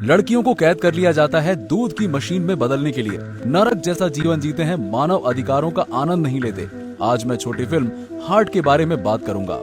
लड़कियों को कैद कर लिया जाता है दूध की मशीन में बदलने के लिए। नरक जैसा जीवन जीते हैं, मानव अधिकारों का आनंद नहीं लेते। आज मैं छोटी फिल्म हार्ट के बारे में बात करूंगा।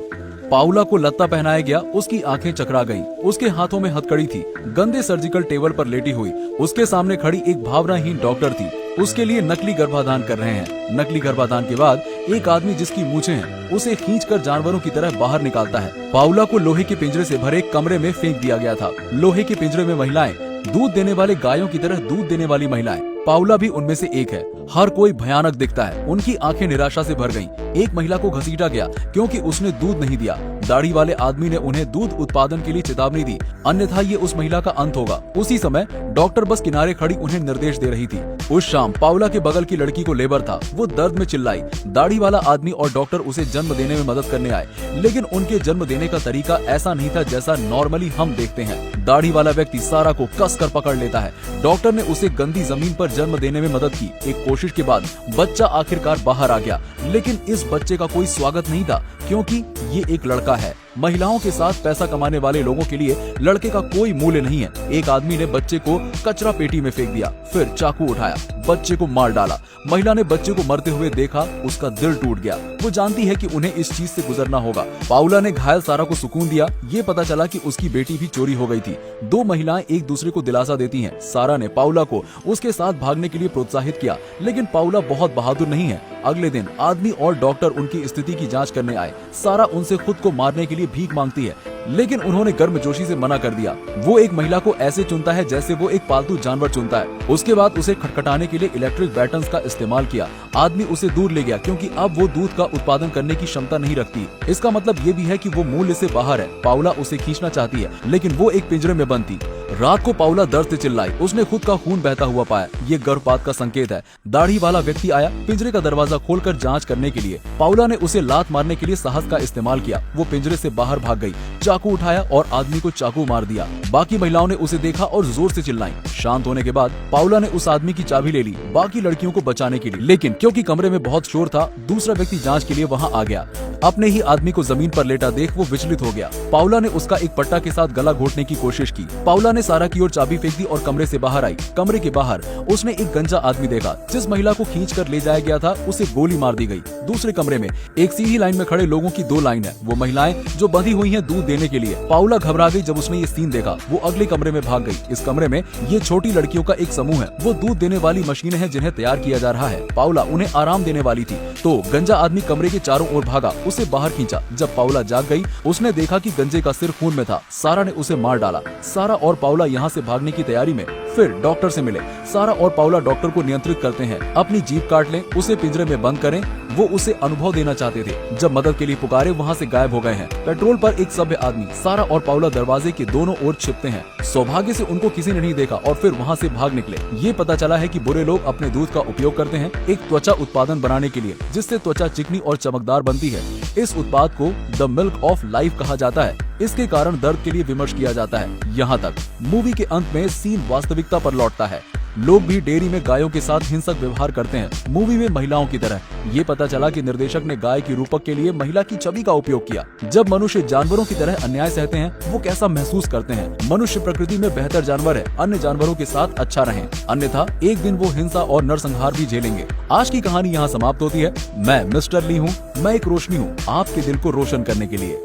पाउला को लत्ता पहनाया गया, उसकी आंखें चकरा गईं, उसके हाथों में हथकड़ी थी, गंदे सर्जिकल टेबल पर लेटी हुई उसके सामने खड़ी एक भावनाहीन डॉक्टर थी, उसके लिए नकली गर्भाधान कर रहे हैं। नकली गर्भाधान के बाद एक आदमी जिसकी मूछें हैं उसे खींचकर जानवरों की तरह बाहर निकालता है। पाउला को लोहे के पिंजरे से भरे कमरे में फेंक दिया गया था। लोहे के पिंजरे में महिलाएं, दूध देने वाले गायों की तरह दूध देने वाली महिलाएं। पाउला भी उनमें से एक है। हर कोई भयानक दिखता है। उनकी आंखें निराशा से भर गईं। एक महिला को घसीटा गया क्योंकि उसने दूध नहीं दिया। दाढ़ी वाले आदमी ने उन्हें दूध उत्पादन के लिए चेतावनी दी, अन्यथा ये उस महिला का अंत होगा। उसी समय डॉक्टर बस किनारे खड़ी उन्हें निर्देश दे रही थी। उस शाम पाउला के बगल की लड़की को लेबर था। वो दर्द में चिल्लाई। दाढ़ी वाला आदमी और डॉक्टर उसे जन्म देने में मदद करने आए, लेकिन उनके जन्म देने का तरीका ऐसा नहीं था जैसा नॉर्मली हम देखते हैं। दाढ़ी वाला व्यक्ति सारा को कस कर पकड़ लेता है। डॉक्टर ने उसे गंदी जमीन पर जन्म देने में मदद की। एक कोशिश के बाद बच्चा आखिरकार बाहर आ गया, लेकिन इस बच्चे का कोई स्वागत नहीं था क्योंकि ये एक लड़का है। महिलाओं के साथ पैसा कमाने वाले लोगों के लिए लड़के का कोई मूल्य नहीं है। एक आदमी ने बच्चे को कचरा पेटी में फेंक दिया, फिर चाकू उठाया, बच्चे को मार डाला। महिला ने बच्चे को मरते हुए देखा, उसका दिल टूट गया। वो जानती है कि उन्हें इस चीज से गुजरना होगा। पाउला ने घायल सारा को सुकून दिया। ये पता चला कि उसकी बेटी भी चोरी हो गई थी। दो महिलाएं एक दूसरे को दिलासा देती हैं। सारा ने पाउला को उसके साथ भागने के लिए प्रोत्साहित किया, लेकिन पाउला बहुत बहादुर नहीं है। अगले दिन आदमी और डॉक्टर उनकी स्थिति की जांच करने आए। सारा उनसे खुद को मारने के लिए भीख मांगती है, लेकिन उन्होंने गर्मजोशी से मना कर दिया। वो एक महिला को ऐसे चुनता है जैसे वो एक पालतू जानवर चुनता है। उसके बाद उसे खटखटाने के लिए इलेक्ट्रिक बैटन्स का इस्तेमाल किया। आदमी उसे दूर ले गया क्योंकि अब वो दूध का उत्पादन करने की क्षमता नहीं रखती। इसका मतलब ये भी है कि वो मूल्य से बाहर है। पाउला उसे खींचना चाहती है, लेकिन वो एक पिंजरे में बंद थी। रात को पाउला दर्द से चिल्लाई। उसने खुद का खून बहता हुआ पाया। ये गर्भपात का संकेत है। दाढ़ी वाला व्यक्ति आया पिंजरे का दरवाजा खोलकर जांच करने के लिए। पाउला ने उसे लात मारने के लिए साहस का इस्तेमाल किया। वो पिंजरे से बाहर भाग गई, चाकू उठाया और आदमी को चाकू मार दिया। बाकी महिलाओं ने उसे देखा और जोर से चिल्लाई। शांत होने के बाद पाउला ने उस आदमी की चाबी ले ली बाकी लड़कियों को बचाने के लिए, लेकिन क्योंकि कमरे में बहुत शोर था, दूसरा व्यक्ति जांच के लिए वहां आ गया। अपने ही आदमी को जमीन पर लेटा देख वो विचलित हो गया। पाउला ने उसका एक पट्टा के साथ गला घोटने की कोशिश की। पाउला ने सारा की ओर चाबी फेंक दी और कमरे से बाहर आई। कमरे के बाहर उसने एक गंजा आदमी देखा। जिस महिला को खींचकर ले जाया गया था उसे गोली मार दी गई। दूसरे कमरे में एक सीधी लाइन में खड़े लोगों की दो लाइन है। वो महिलाएं जो बंधी हुई हैं दूध देने के लिए। पाउला घबरा गई जब उसने ये सीन देखा। वो अगले कमरे में भाग गई। इस कमरे में ये छोटी लड़कियों का एक समूह है। वो दूध देने वाली मशीनें हैं जिन्हें तैयार किया जा रहा है। पाउला उन्हें आराम देने वाली थी तो गंजा आदमी कमरे के चारों ओर भागा, उसे बाहर खींचा। जब पाउला जाग गई, उसने देखा कि गंजे का सिर खून में था। सारा ने उसे मार डाला। सारा और पाउला यहाँ से भागने की तैयारी में फिर डॉक्टर से मिले। सारा और पाउला डॉक्टर को नियंत्रित करते हैं। अपनी जीभ काट लें, उसे पिंजरे में बंद करें। वो उसे अनुभव देना चाहते थे। जब मदद के लिए पुकारे, वहाँ से गायब हो गए हैं। पेट्रोल पर एक सभ्य आदमी। सारा और पाउला दरवाजे के दोनों ओर छिपते हैं। सौभाग्य से उनको किसी ने नहीं देखा और फिर वहाँ से भाग निकले। ये पता चला है कि बुरे लोग अपने दूध का उपयोग करते हैं एक त्वचा उत्पादन बनाने के लिए, जिससे त्वचा चिकनी और चमकदार बनती है। इस उत्पाद को द मिल्क ऑफ लाइफ कहा जाता है। इसके कारण दर्द के लिए विमर्श किया जाता है। यहाँ तक मूवी के अंत में सीन वास्तविकता पर लौटता है। लोग भी डेयरी में गायों के साथ हिंसक व्यवहार करते हैं, मूवी में महिलाओं की तरह। ये पता चला कि निर्देशक ने गाय की रूपक के लिए महिला की छवि का उपयोग किया। जब मनुष्य जानवरों की तरह अन्याय सहते हैं, वो कैसा महसूस करते हैं। मनुष्य प्रकृति में बेहतर जानवर है, अन्य जानवरों के साथ अच्छा रहें, अन्यथा एक दिन वो हिंसा और नरसंहार भी झेलेंगे। आज की कहानी यहाँ समाप्त होती है। मैं मिस्टर ली हूँ। मैं एक रोशनी हूँ आपके दिल को रोशन करने के लिए।